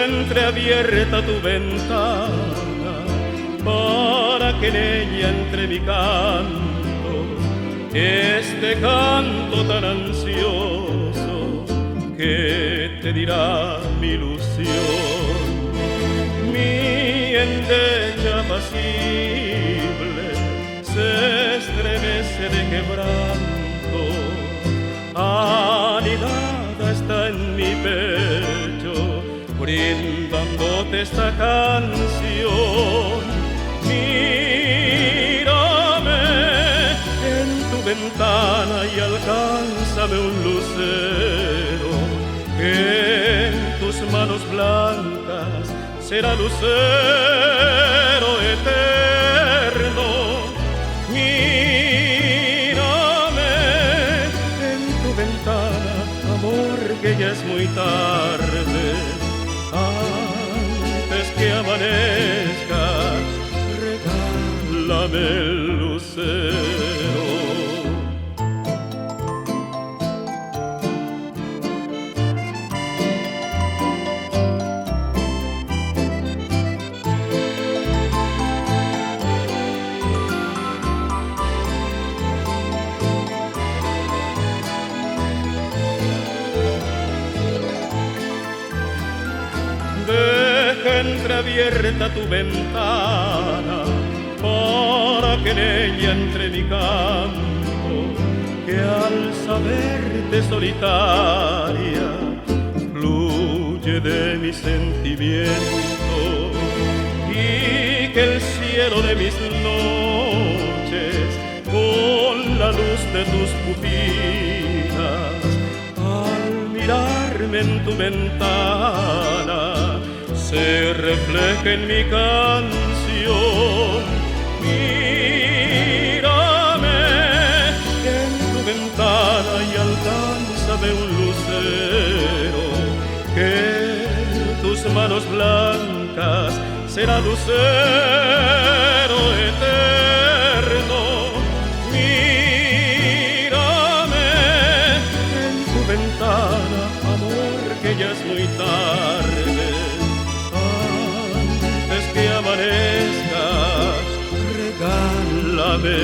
entreabierta tu ventana para que en ella entre mi canto, este canto tan ansioso que te dirá mi ilusión, mi endecha apacible se estremece de quebranto, anidada está en mi pecho, brindándote esta canción. Mírame en tu ventana y alcánzame un lucero, que en tus manos blancas será lucero eterno. Mírame en tu ventana, amor, que ya es muy tarde. Antes que amanezca, regálame el lucero. Deja entreabierta tu ventana para que en ella entre mi canto, que al saberte solitaria fluye de mi sentimiento, y que el cielo de mis noches con la luz de tus pupilas al mirarme en tu ventana se refleja en mi canción. Mírame en tu ventana y alcánzame un lucero, que tus manos blancas será lucero eterno. Mírame en tu ventana, amor, que ya es muy tarde. Antes que amanezca, regálame